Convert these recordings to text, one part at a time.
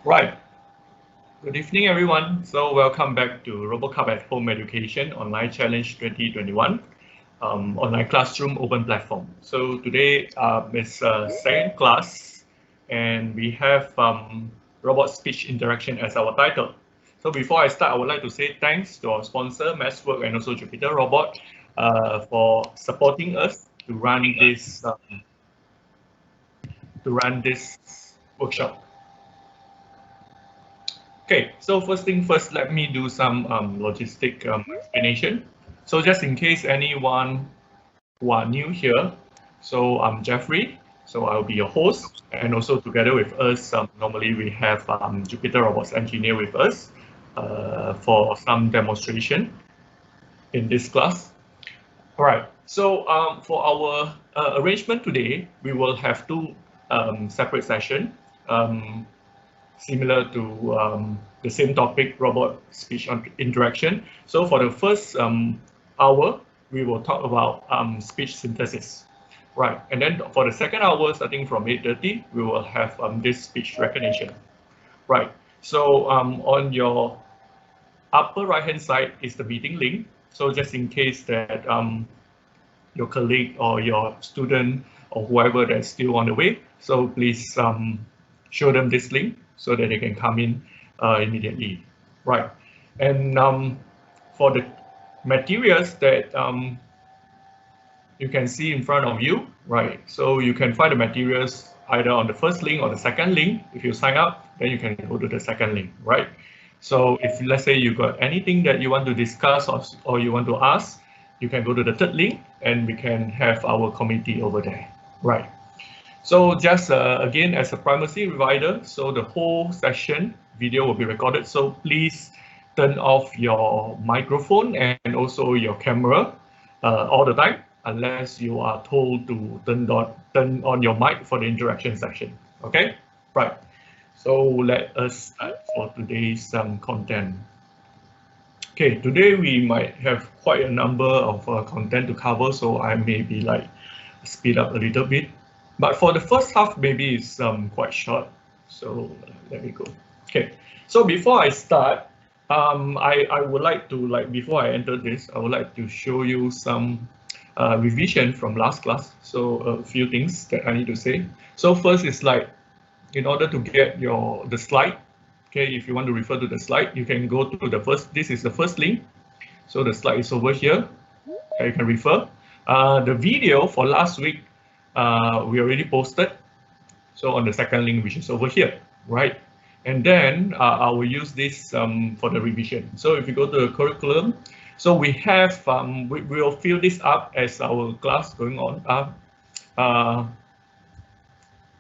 Right. Good evening, everyone. So welcome back to RoboCup at Home Education Online Challenge 2021, online classroom open platform. So today is second class, and we have robot speech interaction as our title. So before I start, I would like to say thanks to our sponsor, Mathswork, and also Jupyter Robot for supporting us to run this workshop. Okay, so first thing first, let me do some logistic explanation. So just in case anyone who are new here, so I'm Jeffrey, so I'll be your host, and also together with us, normally we have Jupyter Robots engineer with us for some demonstration in this class. All right, so for our arrangement today, we will have two separate sessions. Similar to the same topic, robot speech interaction. So for the first hour, we will talk about speech synthesis, right? And then for the second hour, starting from 8:30, we will have this speech recognition, right? So on your upper right-hand side is the meeting link. So just in case that your colleague or your student or whoever that's still on the way, so please show them this link so that they can come in immediately, right? And for the materials that you can see in front of you, right? So you can find the materials either on the first link or the second link. If you sign up, then you can go to the second link, right? So if let's say you got anything that you want to discuss or you want to ask, you can go to the third link and we can have our committee over there, right? So just again, as a privacy reminder, so the whole session video will be recorded. So please turn off your microphone and also your camera all the time, unless you are told to turn on your mic for the interaction section. Okay, right. So let us start for today's content. Okay, today we might have quite a number of content to cover, so I may be like speed up a little bit. But for the first half, maybe it's quite short. So let me go. Okay. So before I start, I would like to before I enter this, I would like to show you some revision from last class. So a few things that I need to say. So first is in order to get the slide. Okay, if you want to refer to the slide, you can go to the first. This is the first link. So the slide is over here. Okay, you can refer. The video for last week. We already posted, so on the second link, which is over here, right? And then I will use this for the revision. So if you go to the curriculum, so we have, we will fill this up as our class going on.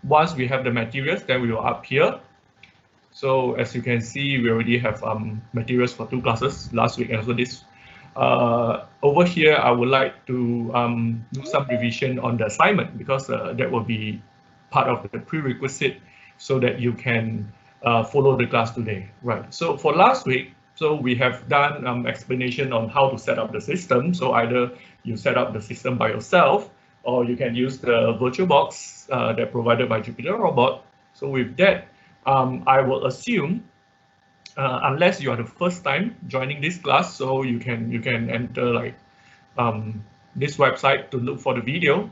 Once we have the materials, then we will up here. So as you can see, we already have materials for two classes last week and also this. Over here, I would like to do some revision on the assignment because that will be part of the prerequisite so that you can follow the class today, right? So for last week, so we have done explanation on how to set up the system. So either you set up the system by yourself or you can use the virtual box that provided by Jupyter Robot. So with that, I will assume unless you are the first time joining this class, so you can enter this website to look for the video,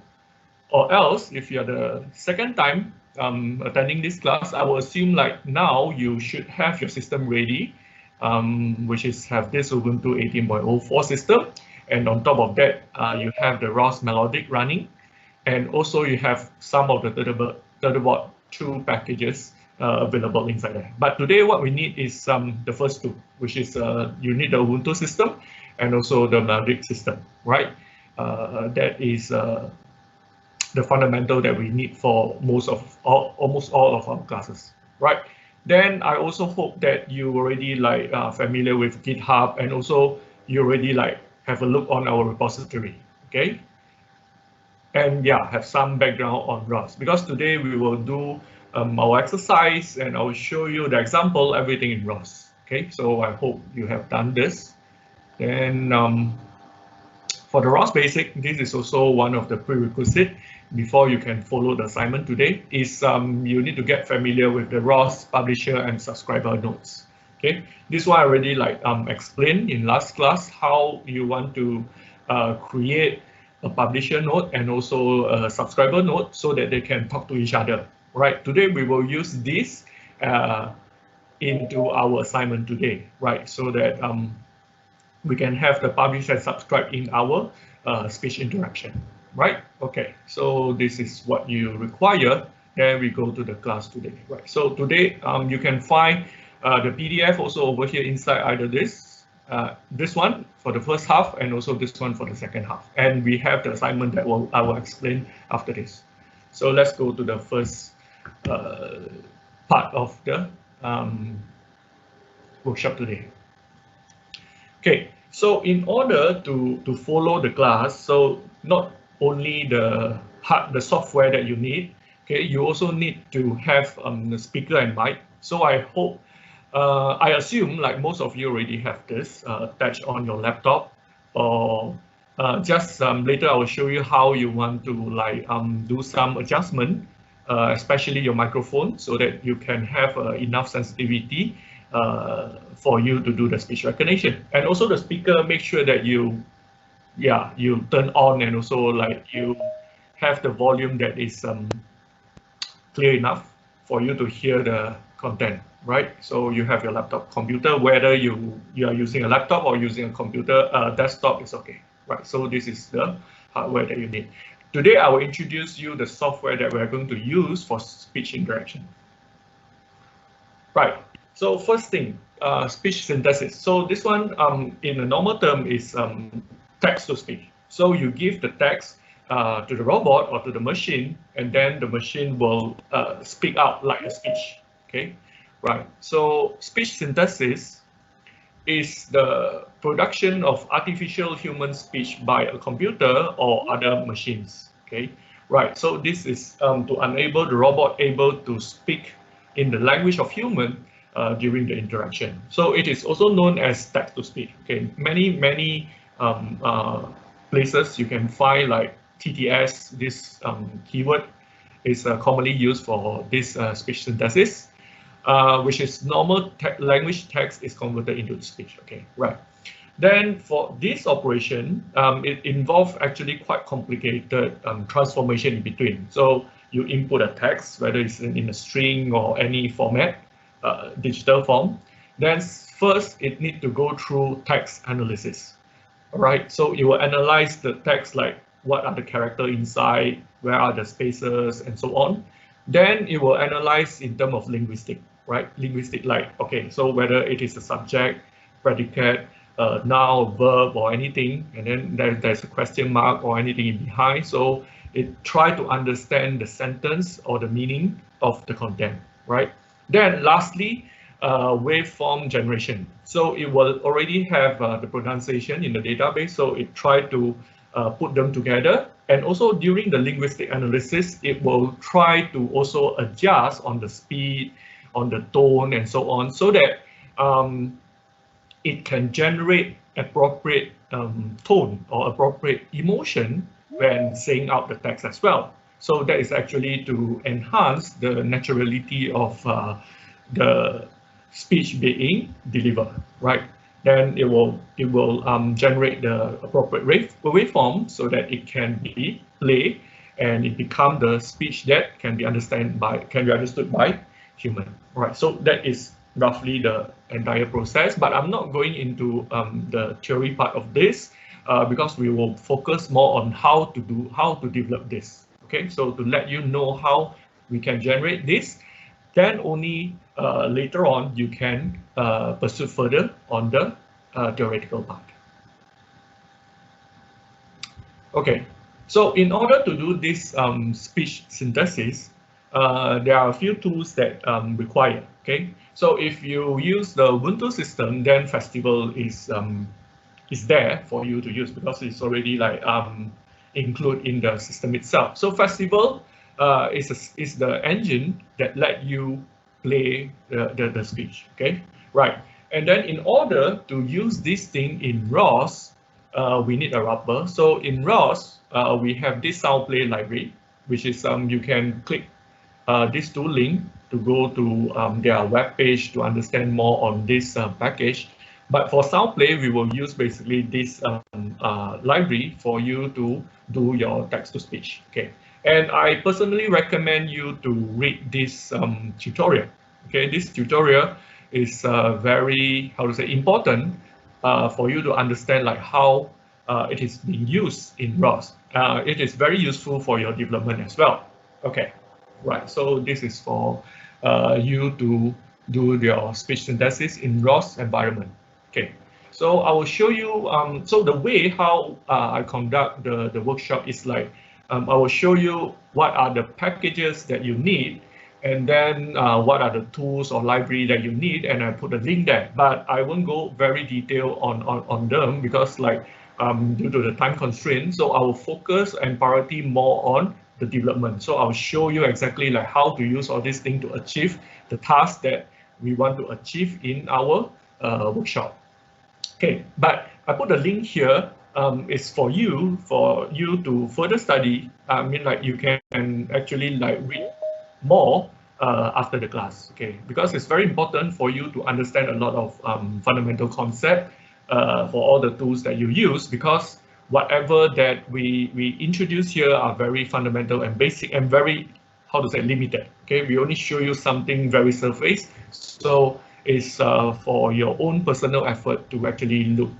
or else if you're the second time attending this class, I will assume now you should have your system ready, which is have this Ubuntu 18.04 system, and on top of that you have the ROS Melodic running, and also you have some of the Thunderbird 2 packages available inside there. But today what we need is the first two, which is you need the Ubuntu system and also the Melodic system, right? That is the fundamental that we need for almost all of our classes, right? Then I also hope that you already familiar with GitHub, and also you already have a look on our repository, okay? And yeah, have some background on ROS, because today we will do our exercise and I will show you the example, everything in ROS. Okay, so I hope you have done this. Then for the ROS basic, this is also one of the prerequisite before you can follow the assignment today is you need to get familiar with the ROS publisher and subscriber nodes. Okay, this one I already explained in last class how you want to create a publisher node and also a subscriber node so that they can talk to each other. Right, today we will use this into our assignment today, right? So that we can have the publish and subscribe in our speech interaction, right? Okay, so this is what you require. Then we go to the class today, right? So today you can find the PDF also over here inside either this one for the first half and also this one for the second half. And we have the assignment that I will explain after this. So let's go to the first part of the workshop today. Okay, so in order to follow the class, so not only the software that you need, okay, you also need to have the speaker and mic. So I hope, I assume like most of you already have this attached on your laptop, or just later I will show you how you want to do some adjustment, especially your microphone, so that you can have enough sensitivity for you to do the speech recognition. And also the speaker, make sure that you turn on, and also you have the volume that is clear enough for you to hear the content, right? So you have your laptop computer, whether you are using a laptop or using a computer, desktop is okay, right? So this is the hardware that you need. Today I will introduce you the software that we're going to use for speech interaction. Right. So first thing, speech synthesis. So this one, in a normal term, is text to speech. So you give the text to the robot or to the machine, and then the machine will speak out like a speech. Okay, right. So speech synthesis is the production of artificial human speech by a computer or other machines. Okay, right. So this is to enable the robot able to speak in the language of human during the interaction. So it is also known as text to speech. Okay, many places you can find like TTS. This keyword is commonly used for this speech synthesis, which is normal language text is converted into speech. Okay, right. Then for this operation, it involves actually quite complicated transformation in between. So you input a text, whether it's in a string or any format, digital form. Then first it needs to go through text analysis. All right, so you will analyze the text, like what are the characters inside, where are the spaces, and so on. Then it will analyze in terms of linguistic, right? Linguistic, like, okay, so whether it is a subject, predicate, noun, verb, or anything, and then there's a question mark or anything in behind. So it try to understand the sentence or the meaning of the content, right? Then lastly, waveform generation. So it will already have the pronunciation in the database, so it try to put them together. And also during the linguistic analysis, it will try to also adjust on the speed, on the tone, and so on, so that it can generate appropriate tone or appropriate emotion when saying out the text as well. So that is actually to enhance the naturality of the speech being delivered, right? Then it will generate the appropriate waveform so that it can be played and it become the speech that can be understood by human, right? So that is roughly the entire process, but I'm not going into the theory part of this because we will focus more on how to develop this. Okay, so to let you know how we can generate this, then only later on you can pursue further on the theoretical part. Okay, so in order to do this speech synthesis, there are a few tools that require. Okay, so if you use the Ubuntu system, then Festival is there for you to use because it's already like included in the system itself. So Festival is the engine that let you play the speech. Okay, right. And then in order to use this thing in ROS, we need a wrapper. So in ROS, we have this sound play library. which is you can click these two links to go to their web page to understand more on this package. But for SoundPlay, we will use basically this library for you to do your text-to-speech. Okay, and I personally recommend you to read this tutorial. Okay, this tutorial is very, how to say, important for you to understand like how it is being used in ROS. It is very useful for your development as well. Okay, right. So this is for you to do your speech synthesis in ROS environment. Okay, so I will show you. So the way how I conduct the workshop is like I will show you what are the packages that you need, and then what are the tools or library that you need, and I put a link there. But I won't go very detailed on them because like due to the time constraint. So I will focus and priority more on the development. So I'll show you exactly like how to use all these things to achieve the task that we want to achieve in our workshop. Okay, but I put a link here. It's for you to further study. I mean, like you can actually like read more after the class. Okay, because it's very important for you to understand a lot of fundamental concept for all the tools that you use, because whatever that we introduce here are very fundamental and basic and very, how to say, limited. Okay, we only show you something very surface. So it's for your own personal effort to actually look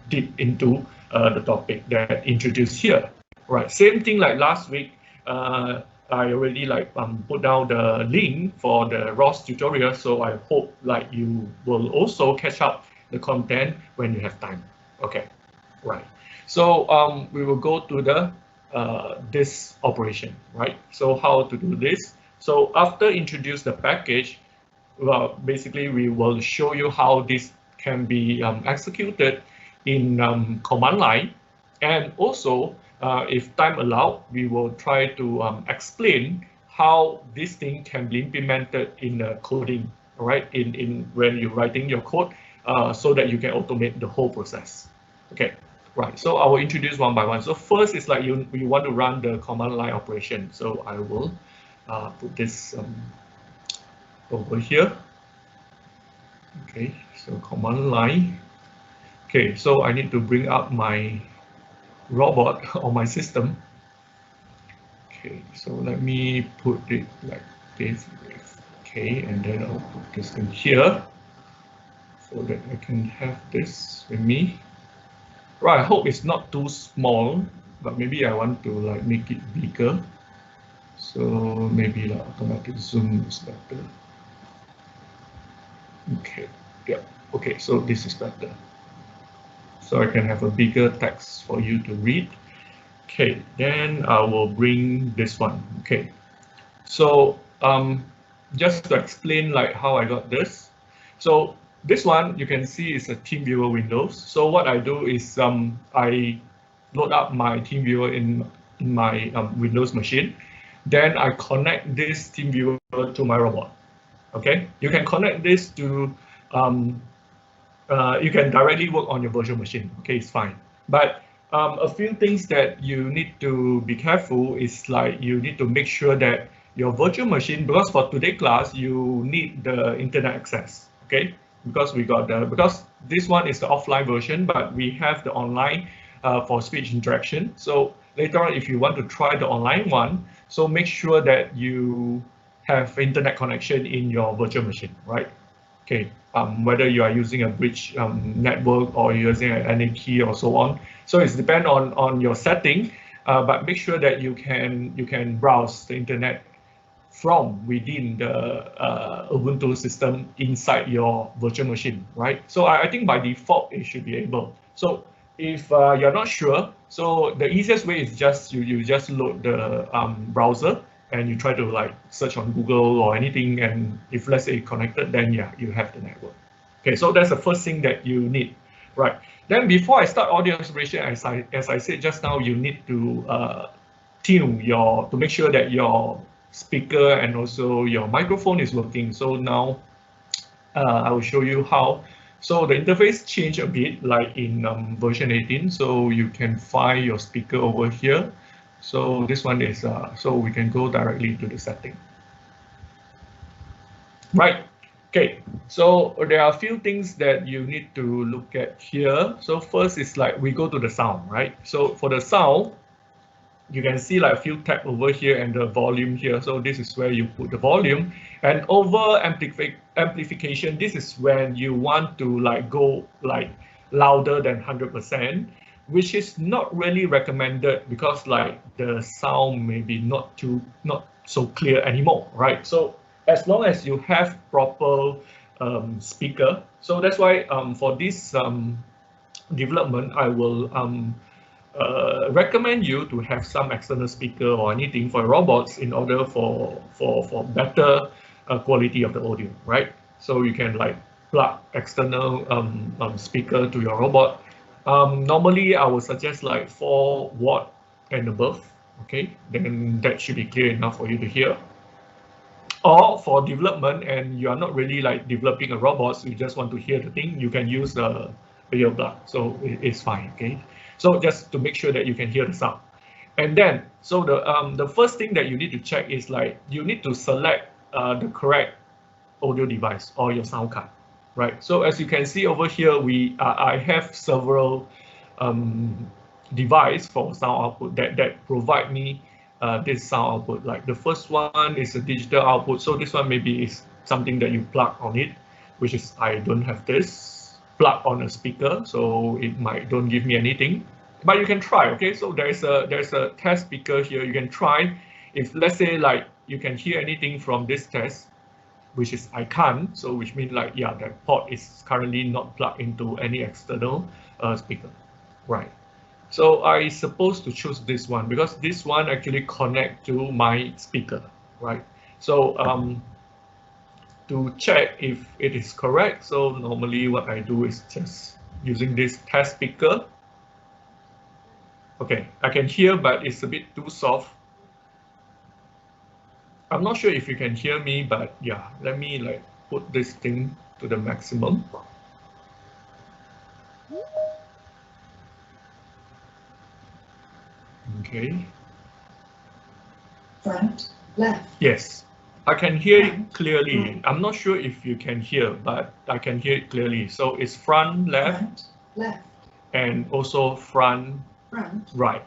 deep into the topic that introduced here. Right, same thing like last week. I already like put down the link for the ROS tutorial, so I hope like you will also catch up the content when you have time. Okay, right. So we will go to the this operation, right? So how to do this? So after introduce the package, well, basically we will show you how this can be executed in command line, and also if time allowed, we will try to explain how this thing can be implemented in coding, right? In when you're writing your code, so that you can automate the whole process. Okay, right. So I will introduce one by one. So first is like you want to run the command line operation. So I will put this over here. Okay, so command line. Okay, so I need to bring up my robot or my system. Okay, so let me put it like this. Okay, and then I'll put this in here so that I can have this with me. Right, I hope it's not too small, but maybe I want to like make it bigger. So maybe like automatic zoom is better. Okay, yeah, okay, so this is better. So I can have a bigger text for you to read. Okay, then I will bring this one. Okay, so just to explain like how I got this. So this one you can see is a TeamViewer Windows. So what I do is I load up my TeamViewer in my Windows machine. Then I connect this TeamViewer to my robot. Okay, you can connect this to you can directly work on your virtual machine. Okay, it's fine. But a few things that you need to be careful is like you need to make sure that your virtual machine, because for today's class you need the internet access. Okay, because because this one is the offline version, but we have the online for speech interaction. So later on, if you want to try the online one, so make sure that you have internet connection in your virtual machine, right? Okay, whether you are using a bridge network or you're using an NA key or so on. So it's depend on your setting, but make sure that you can browse the internet from within the Ubuntu system inside your virtual machine, right? So I think by default it should be able. So if you're not sure, so the easiest way is just you just load the browser and you try to like search on Google or anything, and if let's say connected, then yeah, you have the network. Okay, so that's the first thing that you need, right? Then before I start audio exploration, as I said just now, you need to tune to make sure that your speaker and also your microphone is working. So now I will show you how. So the interface changed a bit, like in version 18. So you can find your speaker over here. So this one is, so we can go directly to the setting. Right. Okay. So there are a few things that you need to look at here. So first is like we go to the sound, right? So for the sound, you can see like a few tabs over here and the volume here. So this is where you put the volume, and over amplification. This is when you want to like go like louder than 100%, which is not really recommended because like the sound may be not so clear anymore, right? So as long as you have proper speaker, so that's why for this development, I will recommend you to have some external speaker or anything for robots in order for better quality of the audio, right? So you can like plug external speaker to your robot. Normally, I would suggest like 4 watt and above. Okay, then that should be clear enough for you to hear. Or for development, and you are not really like developing a robot, so you just want to hear the thing, you can use the earbud. So it's fine. Okay. So just to make sure that you can hear the sound. And then, so the first thing that you need to check is like you need to select the correct audio device or your sound card, right? So as you can see over here, I have several device for sound output that provide me this sound output. Like the first one is a digital output. So this one maybe is something that you plug on it, which is I don't have this plug on a speaker, so it might don't give me anything, but you can try. Okay, so there's a test speaker here. You can try. If let's say like you can hear anything from this test, which is I can't, so which means like yeah, that port is currently not plugged into any external speaker, right? So I supposed to choose this one because this one actually connect to my speaker, right? So to check if it is correct, so normally what I do is just using this test speaker. Okay, I can hear, but it's a bit too soft. I'm not sure if you can hear me, but yeah, let me like put this thing to the maximum. Okay. Front, left. Yes, I can hear it clearly. I'm not sure if you can hear, but I can hear it clearly. So it's front, left, and also front, right.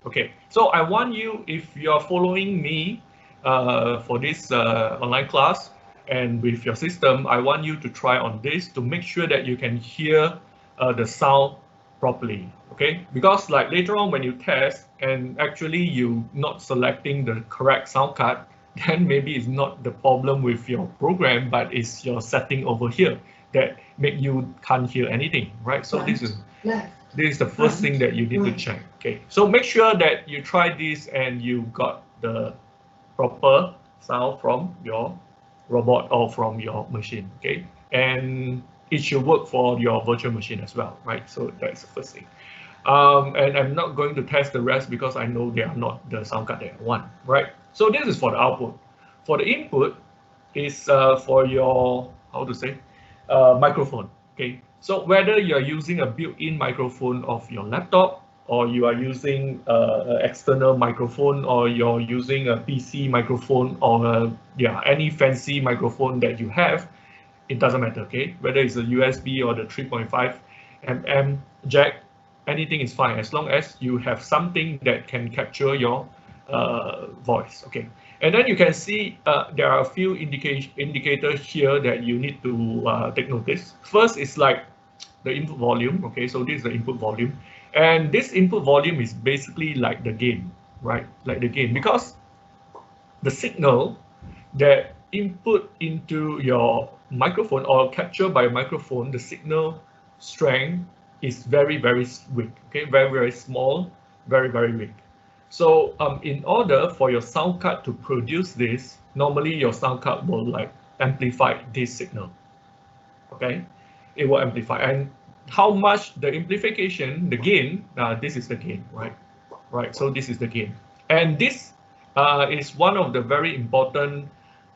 Okay, so I want you, if you are following me for this online class and with your system, I want you to try on this to make sure that you can hear the sound properly. Okay, because like later on when you test and actually you not selecting the correct sound card, then maybe it's not the problem with your program, but it's your setting over here that make you can't hear anything, right? So this is the first thing that you need to check. Okay, so make sure that you try this and you got the proper sound from your robot or from your machine. Okay, and it should work for your virtual machine as well, right? So that's the first thing. And I'm not going to test the rest because I know they are not the sound card that I want, right? So this is for the output. For the input is for your, how to say, microphone, okay? So whether you're using a built-in microphone of your laptop or you are using an external microphone or you're using a PC microphone or yeah, any fancy microphone that you have, it doesn't matter, okay? Whether it's a USB or the 3.5 mm jack, anything is fine as long as you have something that can capture your voice, okay? And then you can see there are a few indicators here that you need to take notice. First is like the input volume, okay? So this is the input volume. And this input volume is basically like the gain, right? Like the gain, because the signal that input into your microphone or captured by a microphone, the signal strength is very, very weak, okay? Very, very small, very, very weak. So in order for your sound card to produce this, normally your sound card will like amplify this signal, okay? It will amplify. And how much the amplification, the gain, this is the gain, right? Right, so this is the gain. And this is one of the very important,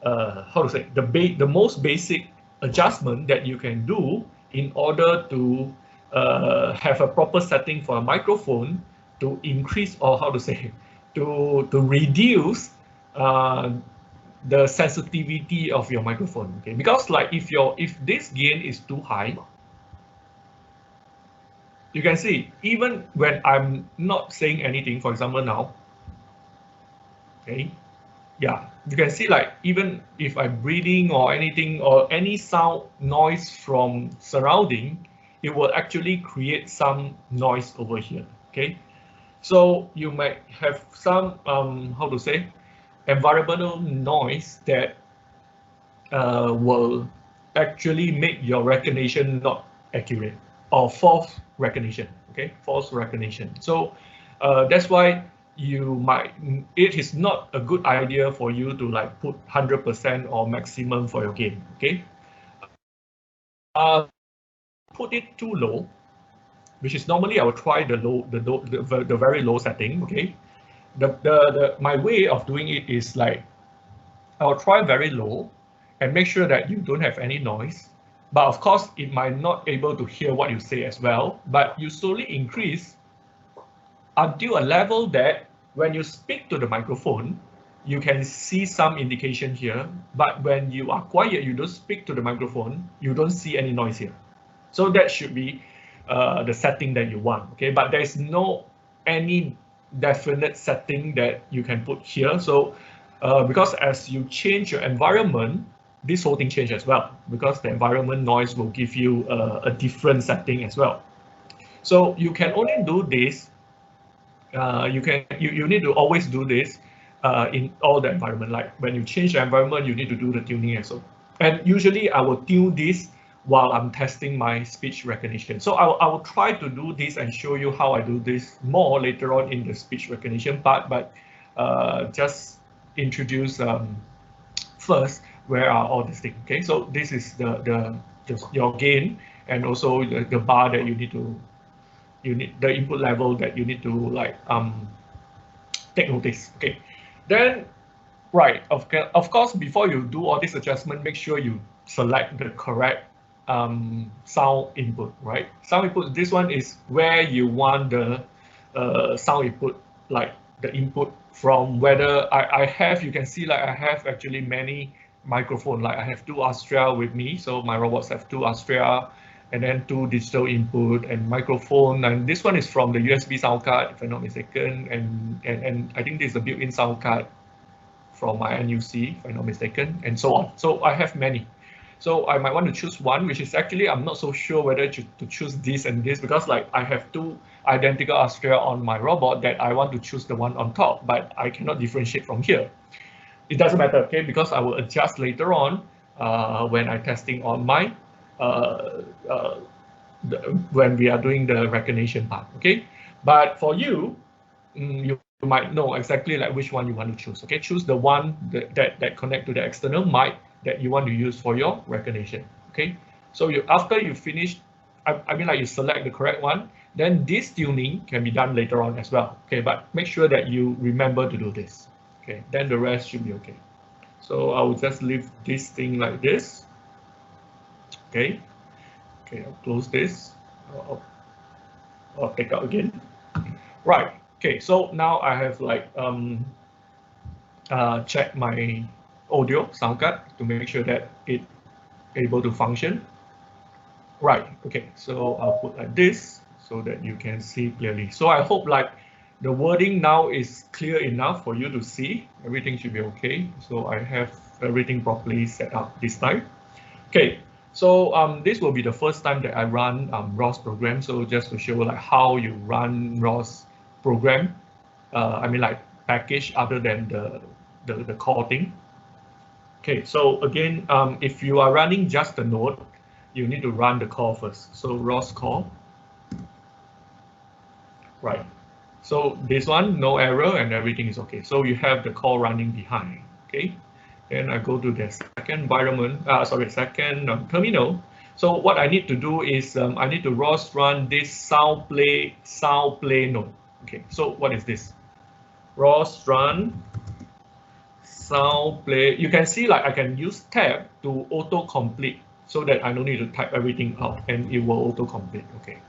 how to say, the most basic adjustment that you can do in order to have a proper setting for a microphone to increase, or how to say, to reduce the sensitivity of your microphone. Okay, because like if this gain is too high, you can see even when I'm not saying anything, for example now, okay, yeah, you can see like even if I'm breathing or anything or any sound noise from surrounding, it will actually create some noise over here. Okay, so you might have some how to say, environmental noise that will actually make your recognition not accurate or false recognition. Okay, false recognition. So that's why you might, it is not a good idea for you to like put 100% or maximum for your gain. Okay, put it too low, which is normally I will try the very low setting. Okay, my way of doing it is like I'll try very low and make sure that you don't have any noise. But of course, it might not able to hear what you say as well, but you slowly increase until a level that when you speak to the microphone, you can see some indication here. But when you are quiet, you don't speak to the microphone, you don't see any noise here. So that should be the setting that you want. Okay, but there's no any definite setting that you can put here. So because as you change your environment, this whole thing changes as well, because the environment noise will give you a different setting as well. So you can only do this. You need to always do this in all the environment. Like when you change the environment, you need to do the tuning as well. And usually I will tune this while I'm testing my speech recognition. So I will try to do this and show you how I do this more later on in the speech recognition part, but just introduce first where are all these things. Okay, so this is your gain and also the bar that you need the input level that you need to like take notice. Okay, then right, of course, before you do all this adjustment, make sure you select the correct sound input, right? Sound input, this one is where you want the sound input, like the input from whether I have, you can see like I have actually many microphone, like I have two Astrea with me, so my robots have two Astrea and then two digital input and microphone, and this one is from the USB sound card, if I'm not mistaken, and I think this is a built-in sound card from my NUC, if I'm not mistaken, and so on. So I have many. So I might want to choose one, which is actually, I'm not so sure whether to choose this and this, because like I have two identical Astrea on my robot that I want to choose the one on top, but I cannot differentiate from here. It doesn't matter, okay, because I will adjust later on when I'm testing on my, when we are doing the recognition part, okay? But for you, you might know exactly like which one you want to choose. Okay, choose the one that connect to the external mic that you want to use for your recognition. Okay, so after you finish, I mean like you select the correct one, then this tuning can be done later on as well. Okay, but make sure that you remember to do this. Okay, then the rest should be okay. So I will just leave this thing like this. Okay, I'll close this. I'll take out again. Right. Okay, so now I have like check my audio sound card to make sure that it able to function. Right. Okay, so I'll put like this so that you can see clearly. So I hope like the wording now is clear enough for you to see. Everything should be okay. So I have everything properly set up this time. Okay. So this will be the first time that I run ROS program. So just to show like how you run ROS program, I mean like package other than the core thing. Okay, so again, if you are running just the node, you need to run the core first. So ROS core. Right. So this one, no error and everything is okay. So you have the core running behind. Okay. Then I go to the second environment, second terminal. So what I need to do is I need to ROS run this sound play node. Okay, so what is this? ROS run sound play. You can see like I can use tab to auto complete so that I don't need to type everything out and it will auto complete. Okay.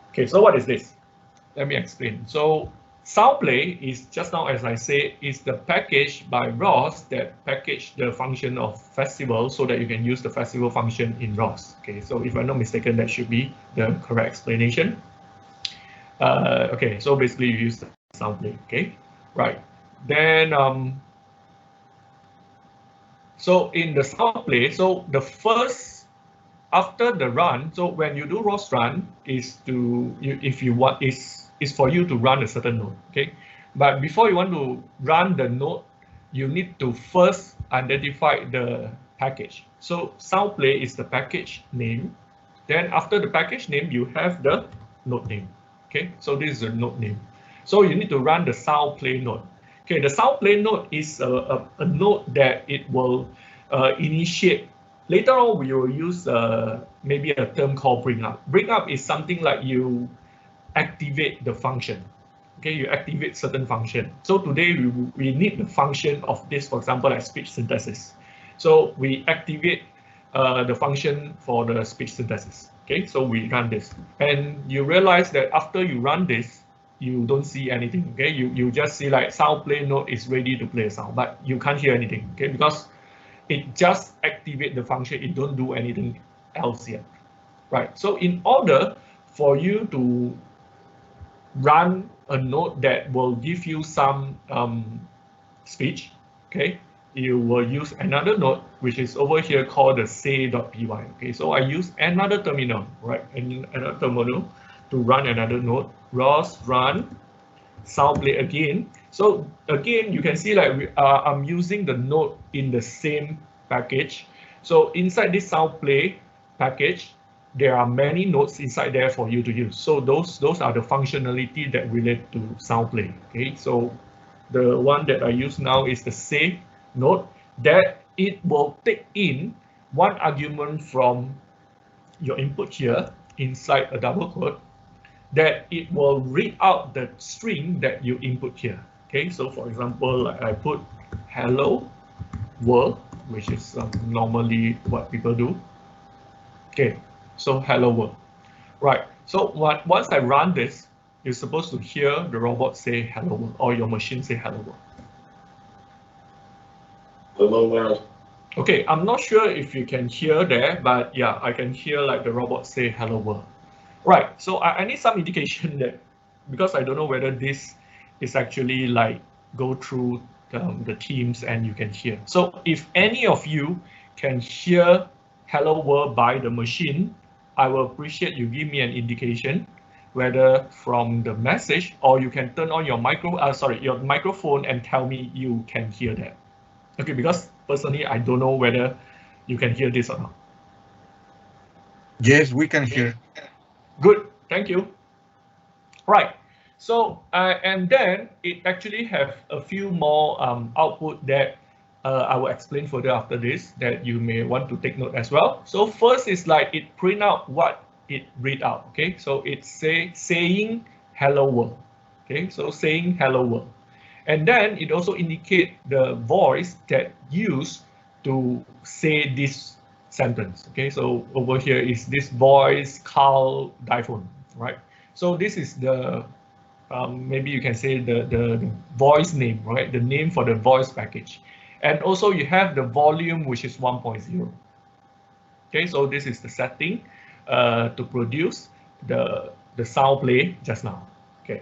Okay, so what is this? Let me explain. So SoundPlay is just now, as I say, is the package by ROS that package the function of festival so that you can use the festival function in ROS. Okay, so if I'm not mistaken, that should be the correct explanation. Okay, so basically you use the SoundPlay. Okay, right. Then so in the SoundPlay, so the first after the run, so when you do ROS run is to if you want is for you to run a certain node, okay? But before you want to run the node, you need to first identify the package. So SoundPlay is the package name. Then after the package name, you have the node name. Okay, so this is the node name. So you need to run the SoundPlay node. Okay, the SoundPlay node is a node that it will initiate. Later on, we will use maybe a term called bring up. Bring up is something like you activate the function. Okay, you activate certain function. So today we need the function of this, for example, like speech synthesis. So we activate the function for the speech synthesis. Okay, so we run this, and you realize that after you run this, you don't see anything. Okay, you just see like SoundPlay node is ready to play a sound, but you can't hear anything. Okay, because it just activate the function. It don't do anything else yet, right? So in order for you to run a node that will give you some speech, okay, you will use another node, which is over here called the say.py. Okay, so I use another terminal, right? And another terminal to run another node, ROS Run, SoundPlay again. So again, you can see like I'm using the node in the same package. So inside this SoundPlay package, there are many nodes inside there for you to use. So those are the functionality that relate to SoundPlay. Okay, so the one that I use now is the say node, that it will take in one argument from your input here inside a double quote, that it will read out the string that you input here. Okay, so for example, I put hello world, which is normally what people do. Okay, so hello world. Right, so once I run this, you're supposed to hear the robot say hello world, or your machine say hello world. Hello world. Okay, I'm not sure if you can hear there, but yeah, I can hear like the robot say hello world. Right, so I need some indication that, because I don't know whether this is actually like go through the Teams and you can hear. So if any of you can hear hello world by the machine, I will appreciate you give me an indication, whether from the message, or you can turn on your your microphone and tell me you can hear that. Okay, because personally, I don't know whether you can hear this or not. Yes, we can hear. Good, thank you. Right, so and then it actually have a few more output that I will explain further after this, that you may want to take note as well. So first is like it print out what it read out. Okay, so it's saying hello world. Okay, so saying hello world. And then it also indicate the voice that used to say this sentence. Okay, so over here is this voice call diphone, right? So this is the maybe you can say the voice name, right? The name for the voice package. And also you have the volume, which is 1.0. Okay, so this is the setting to produce the SoundPlay just now. Okay,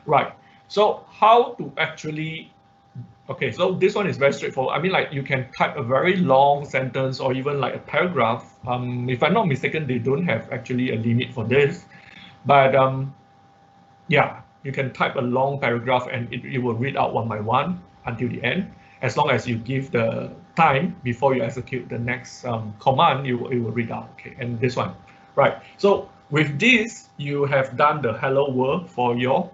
right. So how to actually, okay, so this one is very straightforward. I mean, like you can type a very long sentence or even like a paragraph. If I'm not mistaken, they don't have actually a limit for this, but yeah, you can type a long paragraph and it will read out one by one until the end. As long as you give the time before you execute the next command, it will read out. Okay, and this one, right? So with this, you have done the hello world for your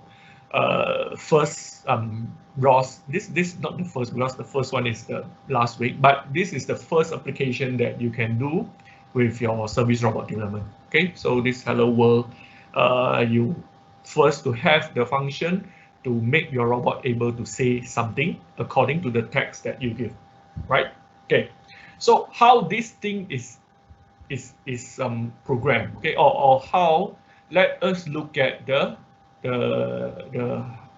first ROS. This is not the first, because the first one is the last week, but this is the first application that you can do with your service robot development. Okay, so this hello world, you first to have the function to make your robot able to say something according to the text that you give, right? Okay, so how this thing is programmed, okay, or how, let us look at the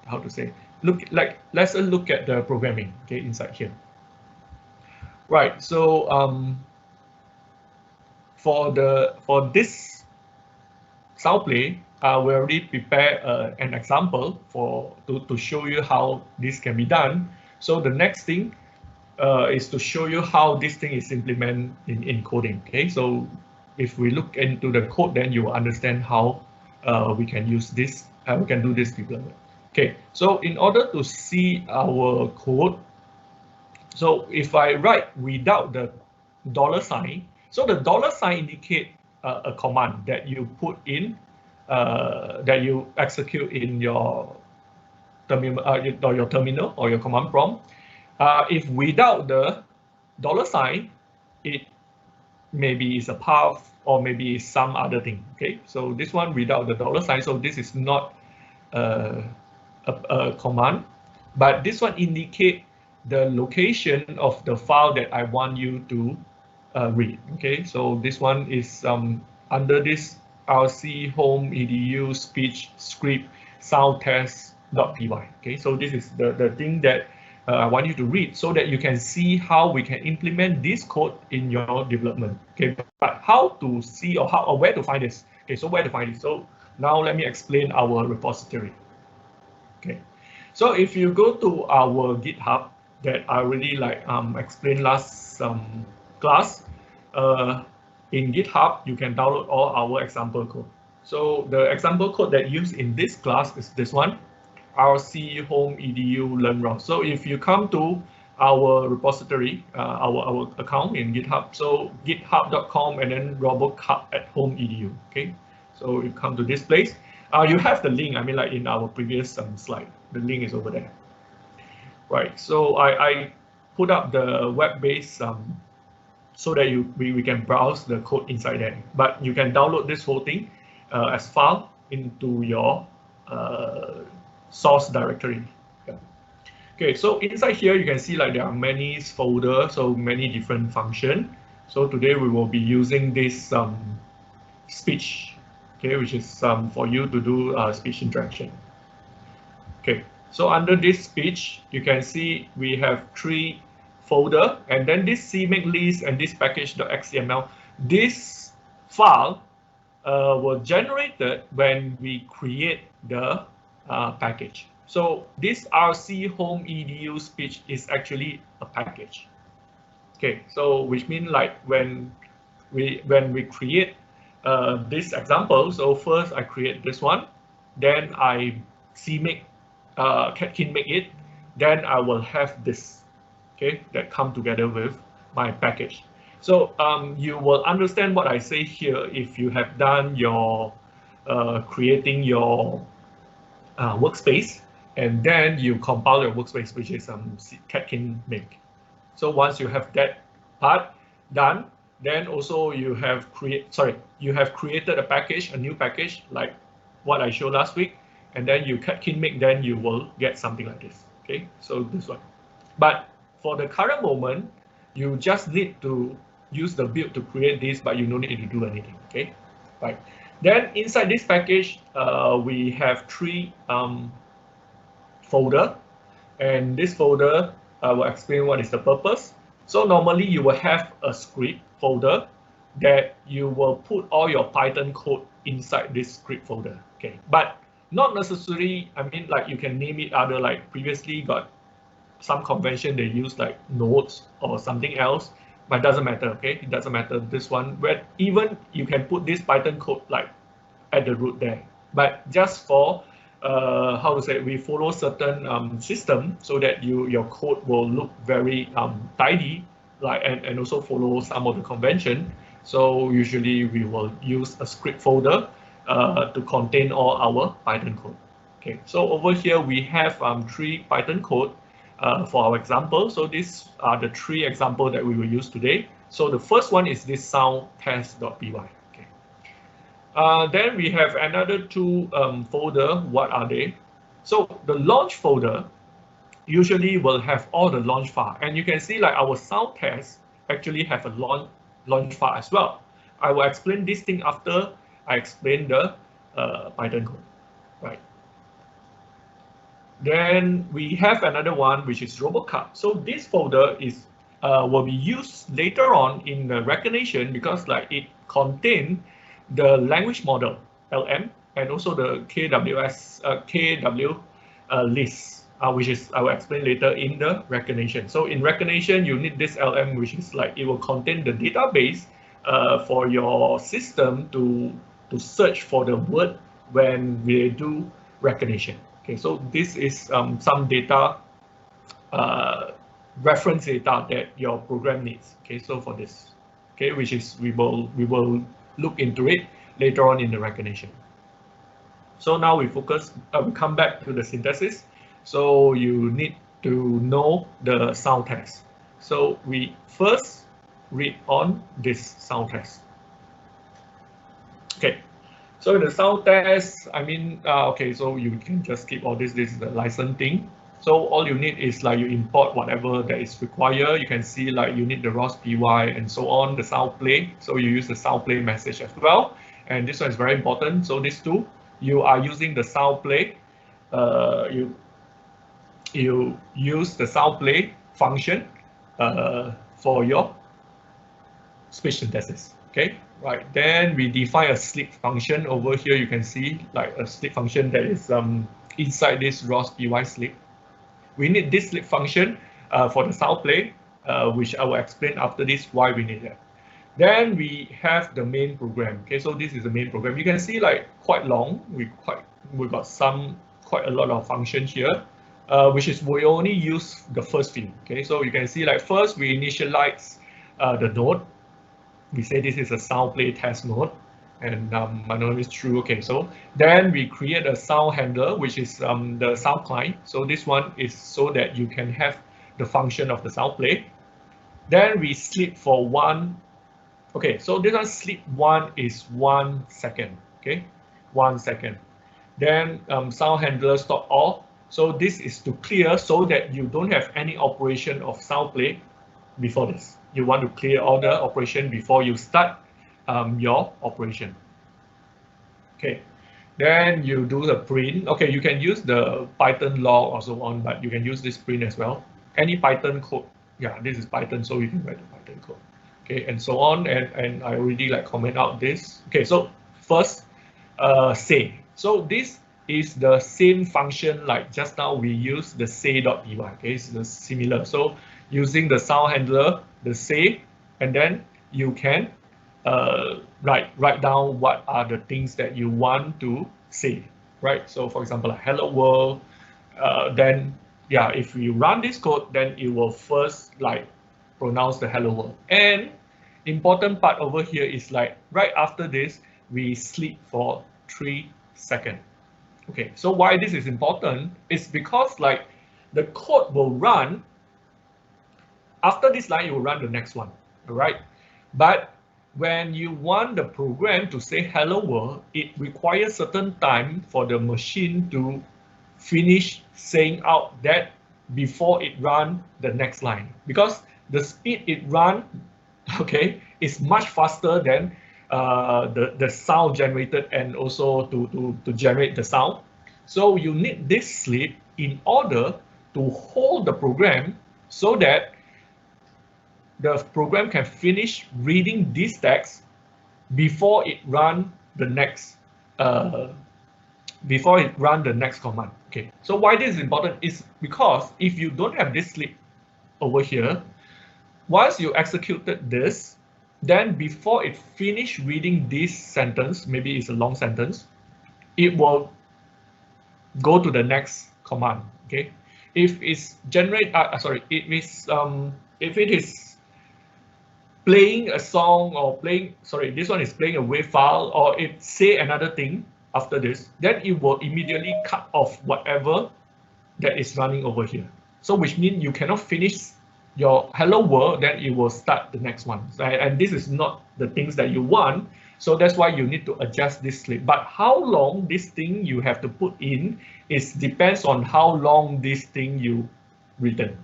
how to say, let's look at the programming, okay, inside here. Right, so for this sound play, we already prepared an example to show you how this can be done. So the next thing is to show you how this thing is implemented in coding. Okay, so if we look into the code, then you will understand how we can use this. We can do this development. Okay, so in order to see our code, so if I write without the $sign, so the $sign indicate a command that you put in, that you execute in your terminal, or your command prompt. If without the $sign, it maybe is a path or maybe some other thing. Okay, so this one without the $sign, so this is not a command, but this one indicate the location of the file that I want you to read. Okay, so this one is under this RC home edu speech script sound test.py. Okay, so this is the thing that I want you to read so that you can see how we can implement this code in your development. Okay, but how to see or where to find this? Okay, so where to find it? So now let me explain our repository. Okay, so if you go to our GitHub that I really explained last class, in GitHub you can download all our example code. So the example code that used in this class is this one, RC home edu learn ROS. So if you come to our repository, our account in GitHub, so github.com and then RoboCup at home edu. Okay, so you come to this place. You have the link. I mean, like in our previous slide, the link is over there. Right. So I put up the web-based so that we can browse the code inside there. But you can download this whole thing as file into your source directory. Yeah. Okay, so inside here you can see like there are many folders, so many different functions. So today we will be using this speech, okay, which is for you to do speech interaction. Okay, so under this speech you can see we have 3 folder, and then this CMake list and this package.xml. This file were generated when we create the package. So this RC home edu speech is actually a package. Okay, so which means like when we create this example, so first I create this one, then I CMake can make it, then I will have this, okay, that come together with my package. So you will understand what I say here if you have done your creating your workspace, and then you compile your workspace, which is can make. So once you have that part done, then also you have created a package, a new package like what I showed last week, and then you can make, then you will get something like this. Okay, so this one. But for the current moment, you just need to use the build to create this, but you don't need to do anything. Okay, right. Then inside this package, we have 3 folder, and this folder I will explain what is the purpose. So normally you will have a script folder that you will put all your Python code inside this script folder. Okay, but not necessarily. I mean, like you can name it other, like previously got some convention they use like nodes or something else, but it doesn't matter. Okay, it doesn't matter. This one, where even you can put this Python code like at the root there, but just for how to say, we follow certain system so that your code will look very tidy, like and also follow some of the convention. So usually we will use a script folder to contain all our Python code. Okay, so over here we have 3 Python code for our example. So these are the 3 examples that we will use today. So the first one is this sound test.py. Okay. Then we have another 2 folder. What are they? So the launch folder usually will have all the launch file, and you can see like our sound test actually have a launch file as well. I will explain this thing after I explain the Python code, right? Then we have another one, which is RoboCup. So this folder is will be used later on in the recognition because like it contains the language model LM and also the KW list, which is I will explain later in the recognition. So in recognition, you need this LM, which is like it will contain the database for your system to search for the word when we do recognition. Okay, so this is some data, reference data that your program needs. Okay, so for this, okay, which is we will look into it later on in the recognition. So now we focus, we come back to the synthesis. So you need to know the sound test. So we first read on this sound test. Okay. So in the sound test, I mean, okay, so you can just skip all this. This is the license thing. So all you need is like you import whatever that is required. You can see like you need the ROS PY and so on, the sound play. So you use the sound play message as well. And this one is very important. So these two, you are using the sound play. You use the sound play function for your speech synthesis. Okay, right. Then we define a sleep function over here. You can see like a sleep function that is inside this ROS PY sleep. We need this sleep function for the sound play, which I will explain after this why we need that. Then we have the main program. Okay, so this is the main program. You can see like quite long. We got quite a lot of functions here, which is we only use the first few. Okay, so you can see like first we initialize the node. We say this is a sound play test node, and my name is true. Okay, so then we create a sound handler, which is the sound client. So this one is so that you can have the function of the sound play. Then we sleep for 1. Okay, so this one sleep 1 is 1 second. Okay, 1 second. Then sound handler stop all. So this is to clear so that you don't have any operation of sound play before this. You want to clear all the operation before you start your operation. Okay, then you do the print. Okay, you can use the Python log or so on, but you can use this print as well. Any Python code. Yeah, this is Python, so you can write the Python code. Okay, and so on. And I already like comment out this. Okay, so first, say. So this is the same function like just now we use the say.py. Okay, it's the similar. So using the sound handler, the say, and then you can write down what are the things that you want to say, right? So for example, like hello world, then yeah, if you run this code, then it will first like pronounce the hello world. And important part over here is like right after this, we sleep for 3 seconds. Okay, so why this is important is because like the code will run after this line, you will run the next one, all right? But when you want the program to say hello world, it requires certain time for the machine to finish saying out that before it run the next line, because the speed it run, okay, is much faster than the sound generated and also to generate the sound. So you need this sleep in order to hold the program so that the program can finish reading this text before it run the next command. Okay, so why this is important is because if you don't have this sleep over here, once you executed this, then before it finish reading this sentence, maybe it's a long sentence, it will go to the next command. Okay, if it's generate, if it is playing a song or this one is playing a wave file, or it say another thing after this, then it will immediately cut off whatever that is running over here. So which means you cannot finish your hello world, then it will start the next one. And this is not the things that you want. So that's why you need to adjust this sleep. But how long this thing you have to put in is depends on how long this thing you written,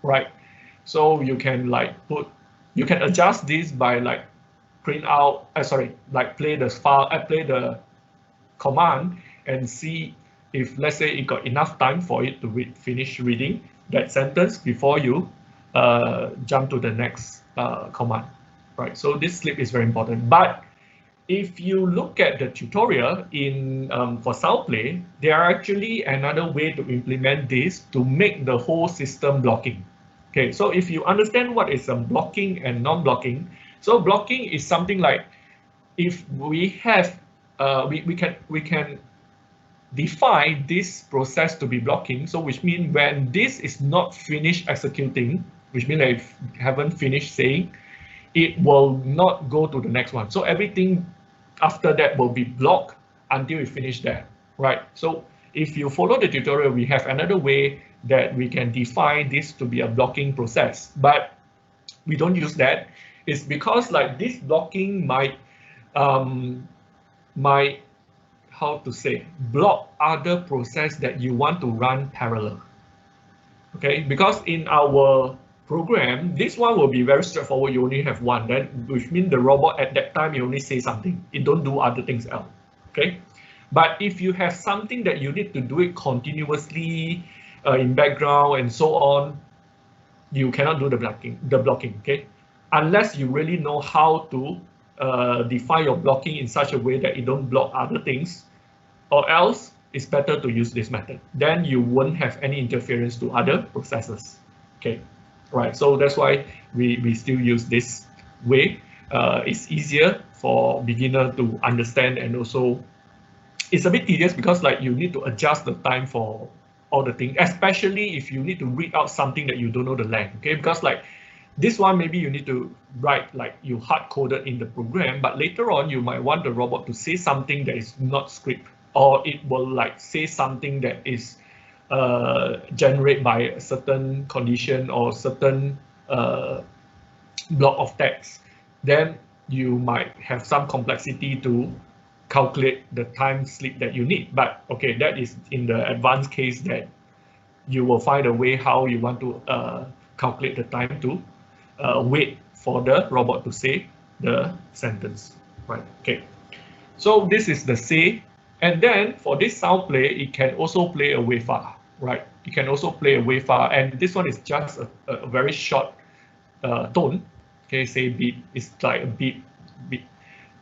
right? So you can like you can adjust this by like print out, like play the file, play the command and see if let's say it got enough time for it to finish reading that sentence before you jump to the next command, right? So this sleep is very important. But if you look at the tutorial in for SoundPlay, there are actually another way to implement this to make the whole system blocking. Okay, so if you understand what is blocking and non-blocking, so blocking is something like if we have we can define this process to be blocking. So which means when this is not finished executing, which means I haven't finished saying, it will not go to the next one. So everything after that will be blocked until we finish that, right? So if you follow the tutorial, we have another way that we can define this to be a blocking process, but we don't use that. It's because like this blocking might how to say, block other process that you want to run parallel. Okay, because in our program, this one will be very straightforward. You only have one, then which means the robot at that time you only say something. It don't do other things else. Okay, but if you have something that you need to do it continuously in background and so on, you cannot do the blocking. Okay, unless you really know how to define your blocking in such a way that it don't block other things, or else it's better to use this method. Then you won't have any interference to other processes. Okay, right. So that's why we still use this way. It's easier for beginner to understand, and also it's a bit tedious because like you need to adjust the time for all the things, especially if you need to read out something that you don't know the length. Okay, because like this one, maybe you need to write like you hard-coded in the program, but later on you might want the robot to say something that is not script, or it will like say something that is generated by a certain condition or certain block of text. Then you might have some complexity to calculate the time sleep that you need. But okay, that is in the advanced case that you will find a way how you want to calculate the time to wait for the robot to say the sentence, right? Okay, so this is the say, and then for this sound play, it can also play a wavefar, right? It can also play a wavefar, and this one is just a very short tone. Okay, say beep, it's like a beep, beep.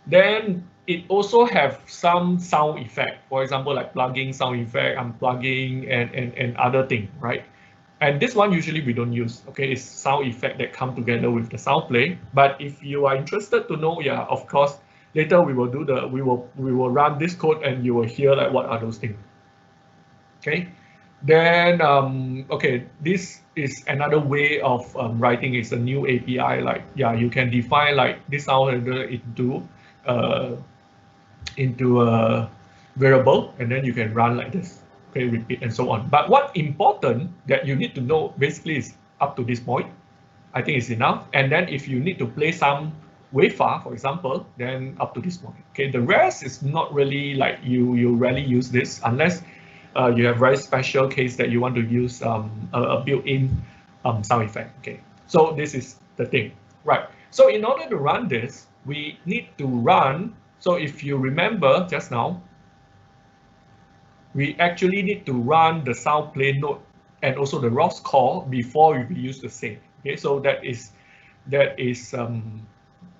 Then it also have some sound effect, for example, like plugging sound effect, unplugging, and other thing, right? And this one usually we don't use. Okay, it's sound effect that come together with the sound play. But if you are interested to know, yeah, of course, later we will do the we will run this code and you will hear like what are those things. Okay, then okay, this is another way of writing. It's a new API. Like yeah, you can define like this sound handler into a variable, and then you can run like this. Okay, repeat and so on. But what important that you need to know basically is up to this point. I think it's enough. And then if you need to play some wavefar, for example, then up to this point. Okay, the rest is not really like you rarely use this unless you have very special case that you want to use a built-in sound effect. Okay, so this is the thing, right? So in order to run this, we need to run. So if you remember just now, we actually need to run the sound play node and also the ROS call before we use the save. Okay, so that is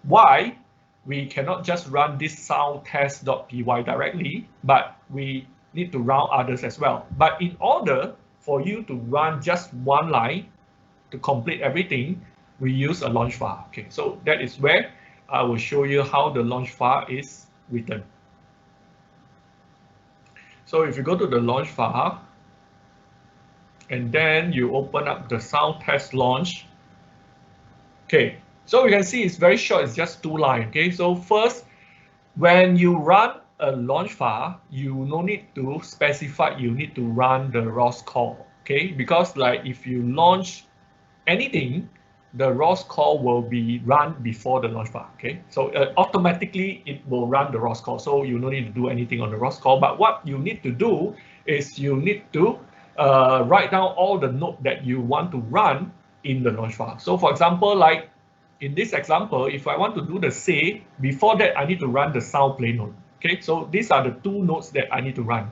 why we cannot just run this sound test.py directly, but we need to run others as well. But in order for you to run just one line to complete everything, we use a launch file. Okay, so that is where I will show you how the launch file is written. So if you go to the launch file, and then you open up the sound test launch. Okay, so you can see it's very short, it's just 2 lines. Okay, so first, when you run a launch file, you no need to specify you need to run the ROS call. Okay, because like if you launch anything, the ROS call will be run before the launch file. Okay, so automatically it will run the ROS call, so you don't need to do anything on the ROS call. But what you need to do is you need to write down all the nodes that you want to run in the launch file. So for example, like in this example, if I want to do the say, before that I need to run the sound play node. Okay, so these are the 2 nodes that I need to run.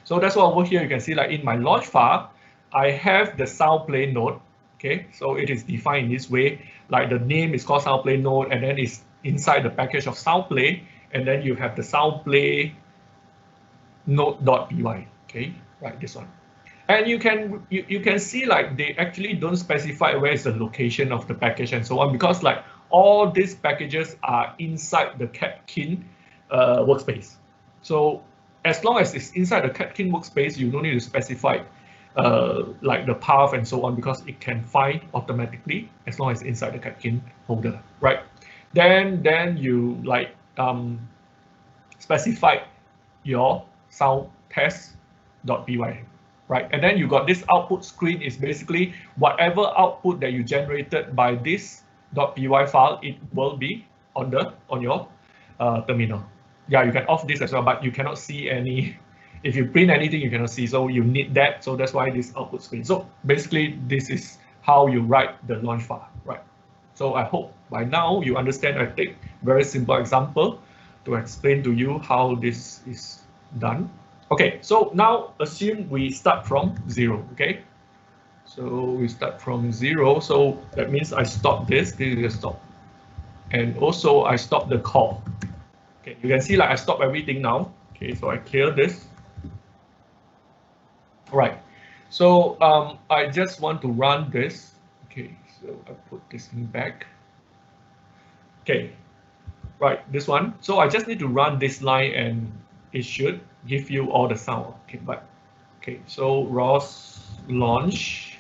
So that's why over here you can see like in my launch file, I have the sound play node. Okay, so it is defined in this way, like the name is called sound play node, and then it's inside the package of sound play, and then you have the sound play node.py. Okay, right, this one. And you can see like they actually don't specify where is the location of the package and so on, because like all these packages are inside the Catkin workspace. So as long as it's inside the Catkin workspace, you don't need to specify like the path and so on, because it can find automatically as long as it's inside the Catkin folder, right? Then you like specify your sound test.py, right? And then you got this output screen is basically whatever output that you generated by this .py file, it will be on your terminal. Yeah, you can off this as well, but you cannot see any. If you print anything, you cannot see, so you need that. So that's why this output screen. So basically, this is how you write the launch file, right? So I hope by now you understand. I take very simple example to explain to you how this is done. Okay, so now assume we start from 0, okay? So we start from 0, so that means I stop this is a stop. And also I stop the call. Okay, you can see like I stop everything now. Okay, so I clear this. Right, so I just want to run this. Okay, so I put this thing back. Okay, right, this one. So I just need to run this line and it should give you all the sound. Okay, but okay, so ROS launch,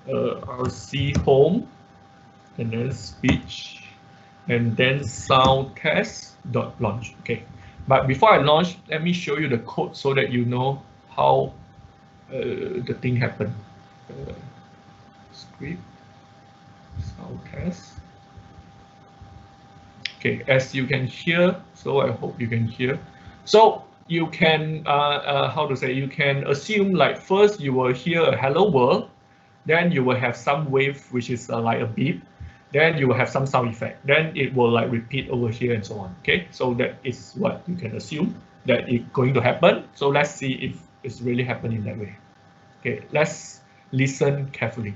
RC home, and then speech, and then sound test dot launch. Okay, but before I launch, let me show you the code so that you know how the thing happened. Script sound test. Okay, as you can hear, so I hope you can hear. So you can, how to say, you can assume like first you will hear a hello world, then you will have some wave, which is like a beep, then you will have some sound effect, then it will like repeat over here and so on. Okay, so that is what you can assume that it's going to happen. So let's see if it's really happening that way. Okay, let's listen carefully.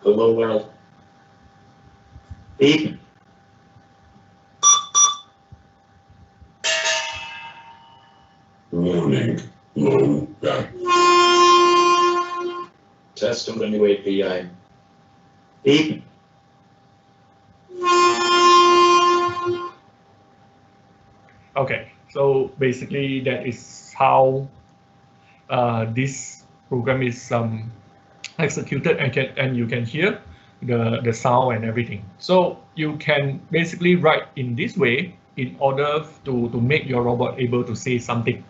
Hello world. Beep. Warning, low back. Test and new API. Beep. Okay, so basically that is how this program is executed, and you can hear the sound and everything. So you can basically write in this way in order to make your robot able to say something.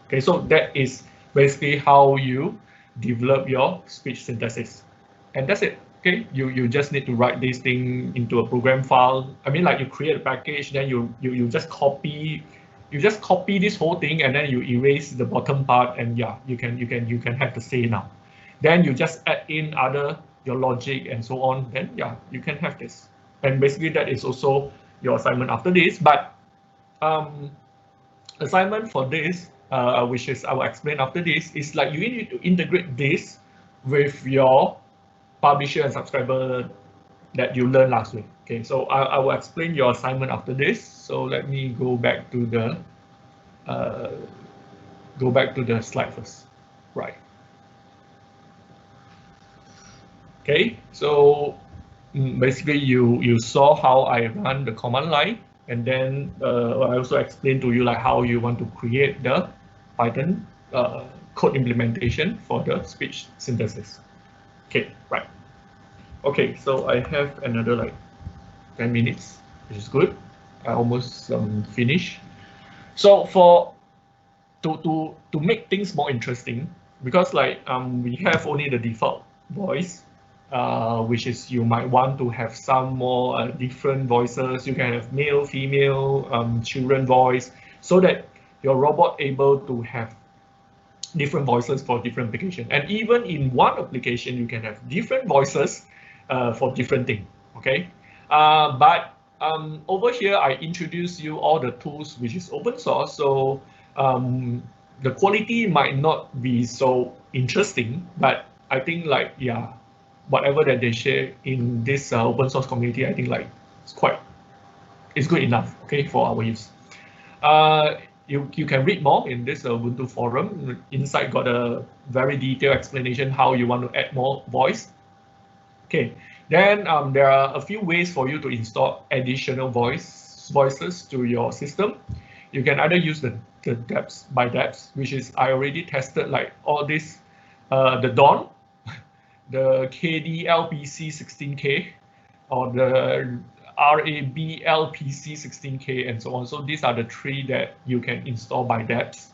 Okay, so that is basically how you develop your speech synthesis, and that's it. Okay, you just need to write this thing into a program file. I mean, like you create a package, then you just copy. You just copy this whole thing and then you erase the bottom part, and yeah, you can have the say now. Then you just add in your logic and so on. Then yeah, you can have this. And basically that is also your assignment after this. But assignment for this, which is I will explain after this, is like you need to integrate this with your publisher and subscriber that you learned last week. Okay, so I will explain your assignment after this. So let me go back to the slide first. Right. Okay, so basically you saw how I run the command line, and then I also explained to you like how you want to create the Python code implementation for the speech synthesis. Okay, right. Okay, so I have another like 10 minutes, which is good. I almost finished. So to make things more interesting, because like we have only the default voice, which is you might want to have some more different voices. You can have male, female, children voice, so that your robot able to have different voices for different application. And even in one application, you can have different voices for different things. Okay, but over here, I introduce you all the tools which is open source. So the quality might not be so interesting, but I think like, yeah, whatever that they share in this open source community, I think like it's good enough, okay, for our use. You can read more in this Ubuntu forum. Inside got a very detailed explanation how you want to add more voice. Okay, then there are a few ways for you to install additional voices to your system. You can either use the depths by depths, which is I already tested like all this, the Dawn, the KD-LPC 16K, or the RAB-LPC 16K, and so on. So these are the three that you can install by depths.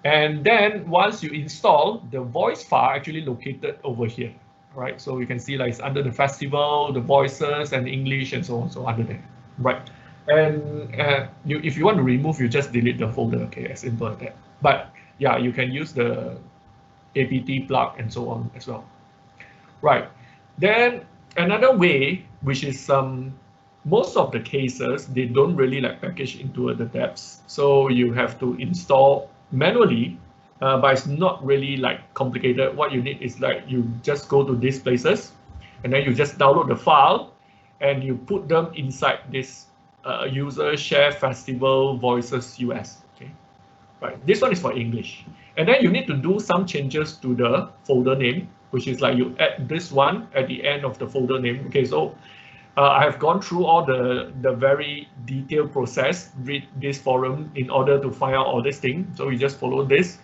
And then once you install, the voice file actually located over here, right? So you can see like it's under the festival, the voices and English and so on, so under there, right? And if you want to remove, you just delete the folder, okay, as simple as that. But yeah, you can use the apt plug and so on as well, right? Then another way, which is most of the cases, they don't really like package into the depths. So you have to install manually, but it's not really like complicated. What you need is like you just go to these places and then you just download the file and you put them inside this user share festival voices US. Okay, right. This one is for English. And then you need to do some changes to the folder name, which is like you add this one at the end of the folder name. Okay, so I have gone through all the very detailed process, read this forum in order to find out all this thing. So we just follow this.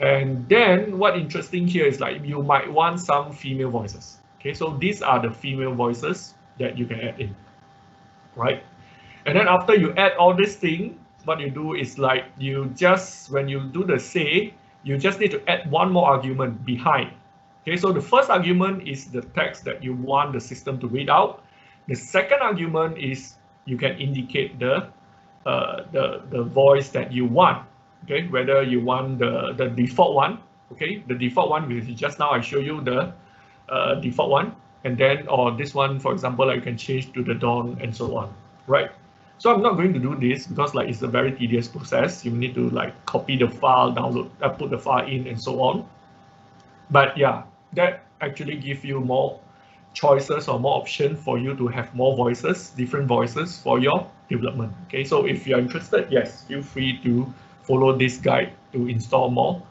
And then what interesting here is like you might want some female voices. Okay, so these are the female voices that you can add in, right? And then after you add all this thing, what you do is like you just, when you do the say, you just need to add one more argument behind. Okay, so the first argument is the text that you want the system to read out. The second argument is you can indicate the voice that you want, okay, whether you want the default one, okay, the default one, which is just now I show you the default one, and then, or this one, for example, like you can change to the Dawn and so on, right? So I'm not going to do this because like it's a very tedious process. You need to like copy the file, download, put the file in and so on. But yeah, that actually gives you more choices or more options for you to have more voices, different voices for your development. Okay, so if you're interested, yes, feel free to follow this guide to install more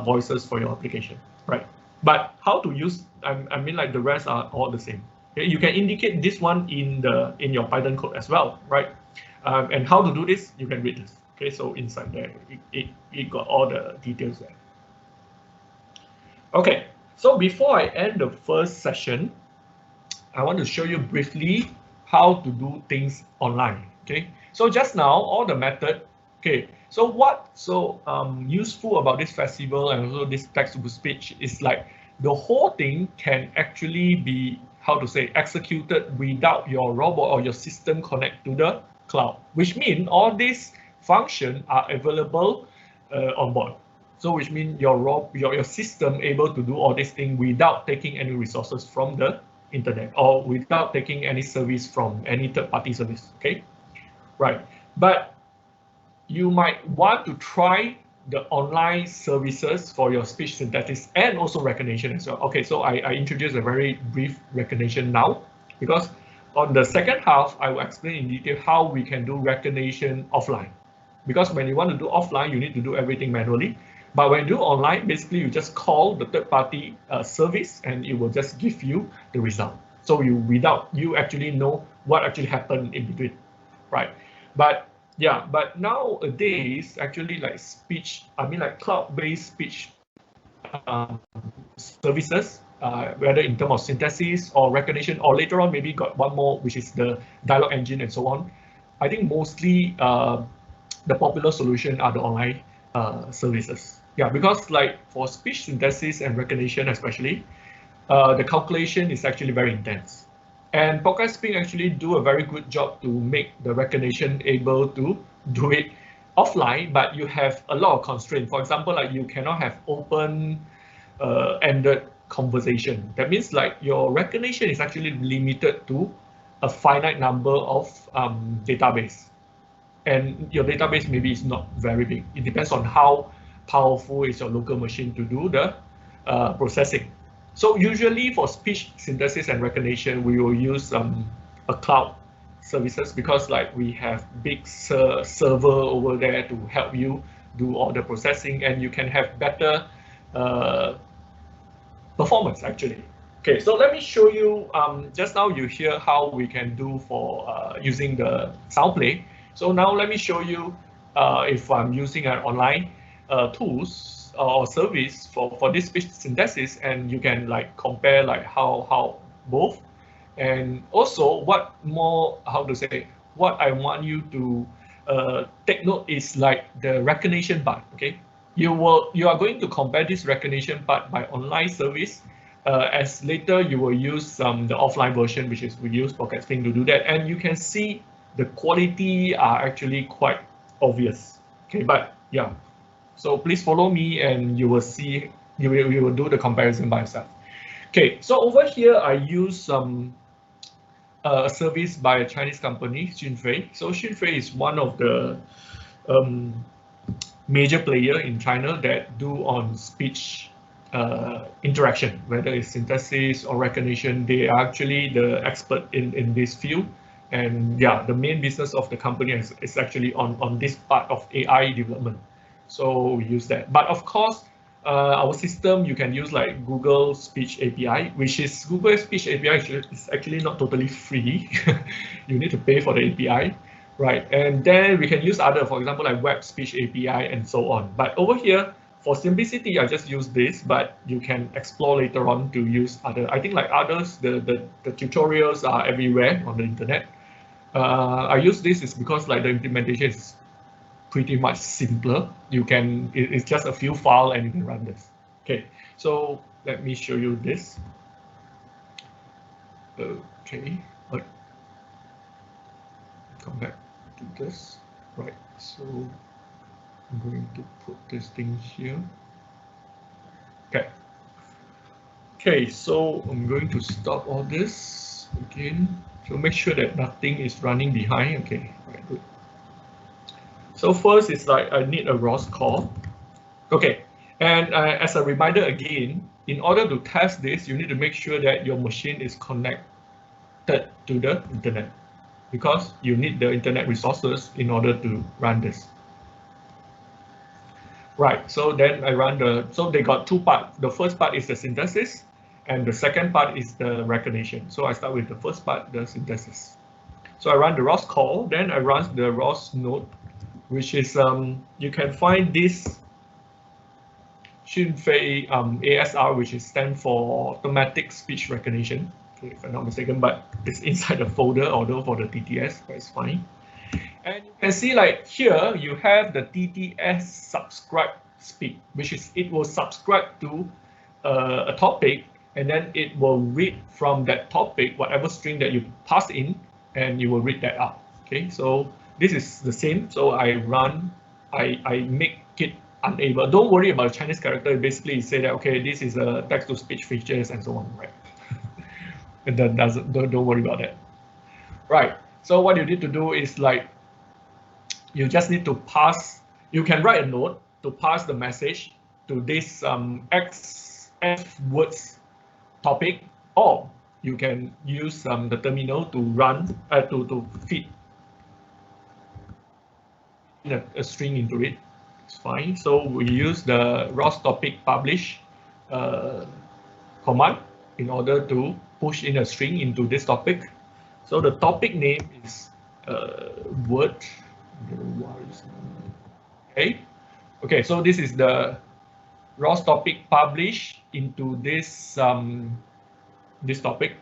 voices for your application, right? But how to use, I mean like the rest are all the same. Okay, you can indicate this one in your Python code as well, right? And how to do this, you can read this. Okay, so inside there, it got all the details there. Okay, so before I end the first session, I want to show you briefly how to do things online. Okay, so just now all the method. Okay, so what's so useful about this festival and also this text-to-speech is like the whole thing can actually be, how to say, executed without your robot or your system connect to the cloud, which means all these functions are available on board. So which means your system able to do all these things without taking any resources from the internet or without taking any service from any third-party service. Okay, right. But you might want to try the online services for your speech synthesis and also recognition as well. Okay, so I introduced a very brief recognition now because on the second half, I will explain in detail how we can do recognition offline. Because when you want to do offline, you need to do everything manually. But when you do online, basically you just call the third-party service and it will just give you the result. So without you actually know what actually happened in between, right? But yeah, but nowadays actually like speech, I mean like cloud-based speech services, whether in terms of synthesis or recognition, or later on maybe got one more, which is the dialogue engine and so on. I think mostly the popular solution are the online services. Yeah, because like for speech synthesis and recognition especially, the calculation is actually very intense. And Podcast Speak actually do a very good job to make the recognition able to do it offline, but you have a lot of constraints. For example, like you cannot have open-ended conversation. That means like your recognition is actually limited to a finite number of database, and your database maybe is not very big. It depends on how powerful is your local machine to do the processing. So usually for speech synthesis and recognition, we will use a cloud services, because like we have big server over there to help you do all the processing, and you can have better performance actually. Okay, so let me show you, just now you hear how we can do for using the sound play. So now let me show you if I'm using an online tools or service for this speech synthesis, and you can like compare like how both, and also what more, how to say, what I want you to take note is like the recognition part. Okay, you are going to compare this recognition part by online service, as later you will use the offline version, which is we use Pocket Sting to do that, and you can see the quality are actually quite obvious. Okay, but yeah, so please follow me and you will see, you will do the comparison by yourself. Okay, so over here I use a service by a Chinese company, Xunfei. So Xunfei is one of the major player in China that do on speech interaction, whether it's synthesis or recognition. They are actually the expert in this field. And yeah, the main business of the company is actually on this part of AI development. So we use that. But of course, our system, you can use like Google Speech API, which is Google Speech API is actually not totally free. You need to pay for the API, right? And then we can use other, for example, like Web Speech API and so on. But over here, for simplicity, I just use this, but you can explore later on to use other. I think like others, the tutorials are everywhere on the internet. I use this is because like the implementation is pretty much simpler. You can, it's just a few files and you can run this. Okay, so let me show you this. Okay, but come back to this. Right, so I'm going to put this thing here. Okay. Okay, so I'm going to stop all this again. So make sure that nothing is running behind. Okay, right, good. So first is like I need a ROS call. Okay, and as a reminder again, in order to test this, you need to make sure that your machine is connected to the internet, because you need the internet resources in order to run this. Right, so then I run so they got two parts. The first part is the synthesis, and the second part is the recognition. So I start with the first part, the synthesis. So I run the ROS call, then I run the ROS node, which is, you can find this Xunfei ASR, which is stand for automatic speech recognition, okay, if I'm not mistaken, but it's inside the folder, although for the TTS, but it's fine. And you can see like here, you have the TTS subscribe speed, which is, it will subscribe to a topic, and then it will read from that topic, whatever string that you pass in, and you will read that out. Okay, so this is the same. So I run, I make it unable. Don't worry about Chinese character. Basically, say that, okay, this is a text-to-speech features and so on, right? And then don't worry about that. Right, so what you need to do is like, you just need to pass, you can write a note to pass the message to this XF words topic, or you can use the terminal to run, to feed a string into it. It's fine. So we use the ROS topic publish command in order to push in a string into this topic. So the topic name is word. Okay. Okay. So this is the ROS topic publish into this this topic,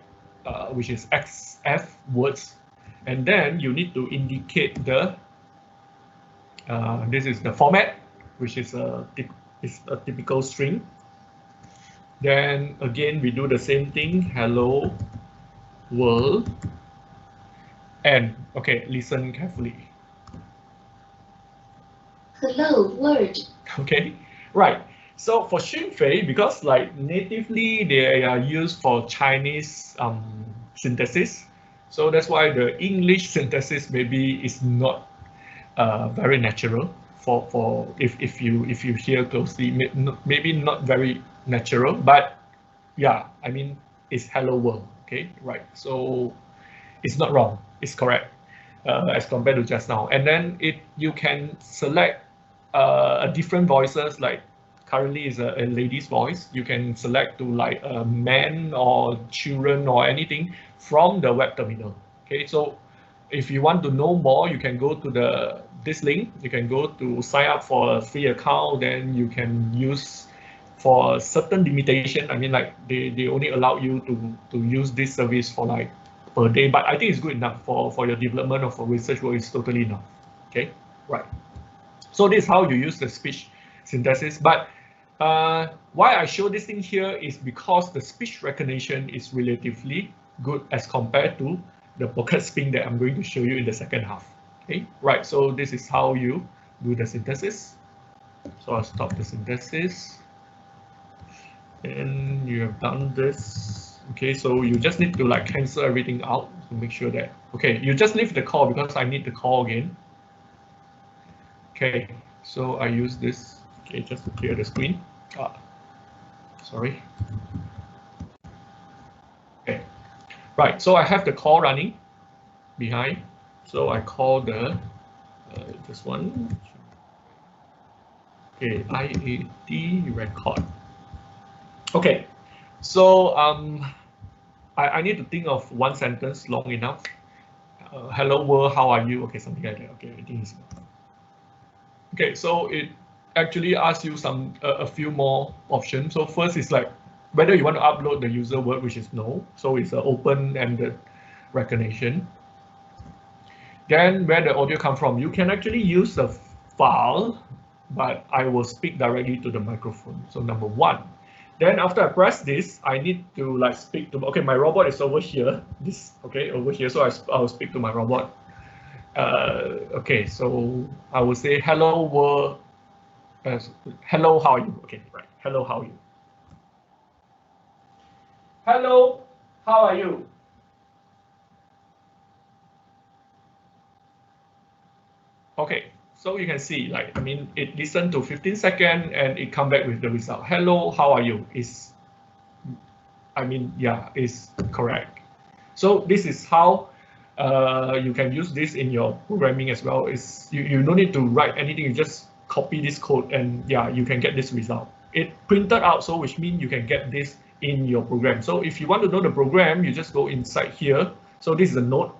which is XF words, and then you need to indicate the this is the format, which is a typical string. Then again, we do the same thing, hello world, and okay, listen carefully. Hello world. Okay, right. So for Xunfei, because like natively they are used for Chinese synthesis, So that's why the English synthesis maybe is not very natural for if you hear closely, maybe not very natural, but yeah, I mean it's hello world, okay, right? So it's not wrong, it's correct as compared to just now. And then you can select a different voices, like currently is a lady's voice. You can select to like a man or children or anything from the web terminal. Okay, so if you want to know more, you can go to this link. You can go to sign up for a free account. Then you can use for a certain limitation. I mean, like they only allow you to use this service for like per day, but I think it's good enough for your development or for research work. It's totally enough. Okay, right. So this is how you use the speech synthesis. But why I show this thing here is because the speech recognition is relatively good as compared to the pocket spin that I'm going to show you in the second half. Okay, right. So this is how you do the synthesis. So I'll stop the synthesis. And you have done this. Okay, so you just need to like cancel everything out to make sure that, okay, you just leave the call because I need the call again. Okay, so I use this, okay, just to clear the screen. Sorry. Okay, right, so I have the call running behind. So I call the, this one. Okay, IAT record. Okay, so I need to think of one sentence long enough. Hello world, how are you? Okay, something like that. Okay, I think it's okay. So it actually asks you a few more options. So first is like whether you want to upload the user word, which is no. So it's an open-ended recognition. Then where the audio come from, you can actually use a file, but I will speak directly to the microphone. So number one. Then after I press this, I need to like speak to, okay, my robot is over here, this, okay, over here. So I will speak to my robot. Okay, so I will say, hello world, hello, how are you? Okay, right, hello, how are you? Hello, how are you? Okay, so you can see, like, I mean, it listened to 15 seconds and it come back with the result. Hello, how are you? I mean, yeah, is correct. So this is how you can use this in your programming as well. You don't need to write anything. You just copy this code and yeah, you can get this result. It printed out, so which means you can get this in your program. So if you want to know the program, you just go inside here. So this is a node.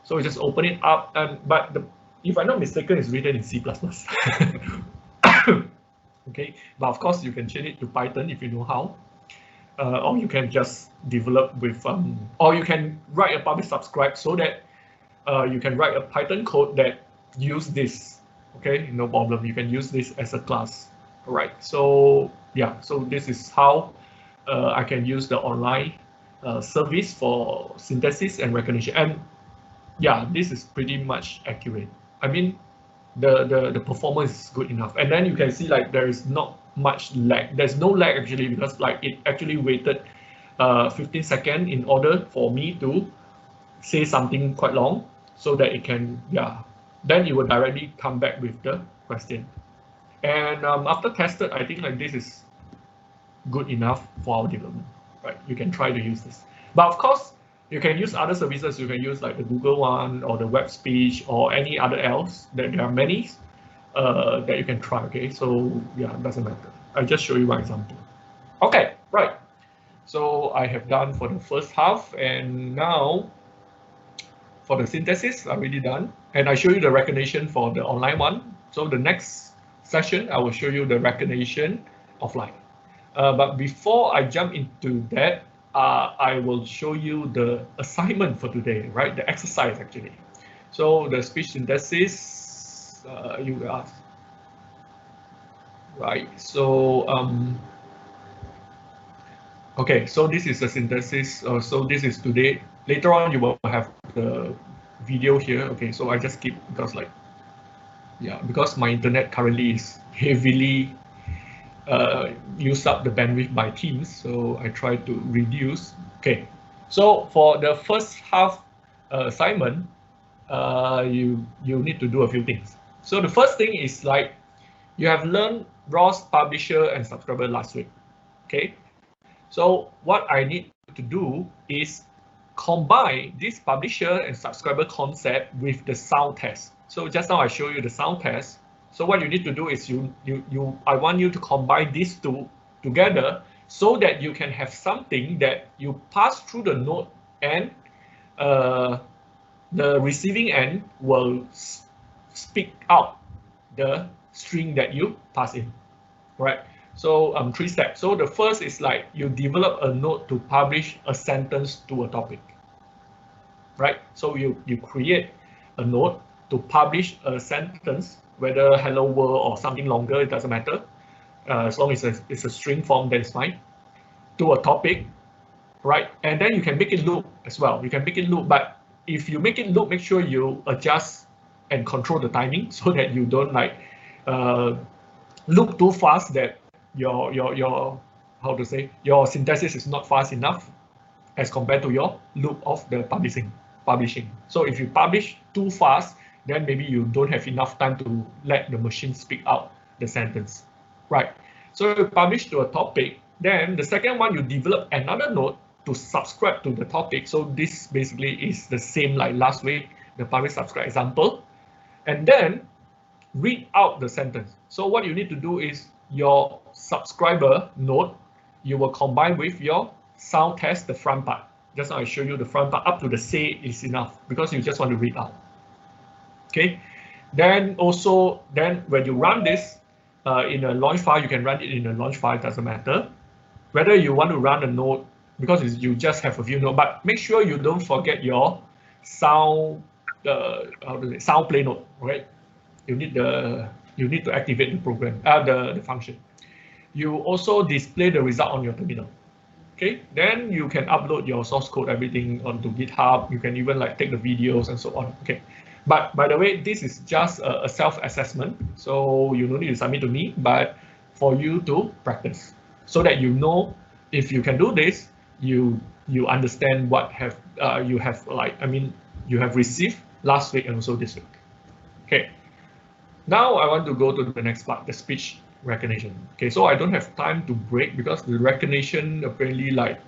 So you just open it up, and if I'm not mistaken, it's written in C++. Okay, but of course you can change it to Python if you know how. Or you can just develop with, or you can write a publish subscribe so that you can write a Python code that use this. Okay, no problem. You can use this as a class. All right. So yeah, so this is how I can use the online service for synthesis and recognition. And yeah, this is pretty much accurate. I mean, the performance is good enough. And then you can see like there is not much lag. There's no lag actually, because like it actually waited 15 seconds in order for me to say something quite long so that it can, yeah, then it will directly come back with the question. And after tested, I think like this is good enough for our development, right? You can try to use this. But of course, you can use other services. You can use like the Google one or the web speech or any other else. There are many that you can try. Okay, so yeah, it doesn't matter. I'll just show you one example. Okay, right. So I have done for the first half, and now for the synthesis, I'm already done. And I show you the recognition for the online one. So the next session, I will show you the recognition offline. But before I jump into that, I will show you the assignment for today, right? The exercise actually. So the speech synthesis, you ask, right? So okay, so this is the synthesis. So this is today. Later on, you will have the video here. Okay, so I just skip because like, yeah, because my internet currently is heavily use up the bandwidth by Teams, so I try to reduce. Okay, so for the first half assignment, you need to do a few things. So the first thing is like you have learned ROS publisher and subscriber last week. Okay. So what I need to do is combine this publisher and subscriber concept with the sound test. So just now I show you the sound test. So what you need to do is I want you to combine these two together so that you can have something that you pass through the node and the receiving end will speak out the string that you pass in, right? So 3 steps. So the first is like you develop a node to publish a sentence to a topic, right? So you create a node to publish a sentence, whether hello world or something longer, it doesn't matter. As long as it's a string form, then it's fine. To a topic, right? And then you can make it loop as well. You can make it loop, but if you make it loop, make sure you adjust and control the timing so that you don't like loop too fast that your how to say, your synthesis is not fast enough as compared to your loop of the publishing. So if you publish too fast, then maybe you don't have enough time to let the machine speak out the sentence, right? So you publish to a topic, then the second one, you develop another node to subscribe to the topic. So this basically is the same like last week, the publish subscribe example, and then read out the sentence. So what you need to do is your subscriber node, you will combine with your sound test, the front part. Just now I show you the front part up to the say is enough because you just want to read out. Okay. Then also, then when you run this in a launch file, you can run it in a launch file, it doesn't matter. Whether you want to run a node, because you just have a few nodes, but make sure you don't forget your sound, sound play node, right? You need to activate the program, the function. You also display the result on your terminal. Okay, then you can upload your source code, everything onto GitHub. You can even like take the videos and so on. Okay, but by the way, this is just a self-assessment, so you don't need to submit to me, but for you to practice so that you know if you can do this, you understand what you have received last week and also this week. Okay. Now I want to go to the next part, the speech recognition. Okay, so I don't have time to break because the recognition apparently like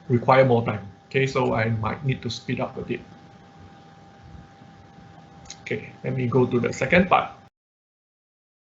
require more time. Okay, so I might need to speed up a bit. Okay, let me go to the second part.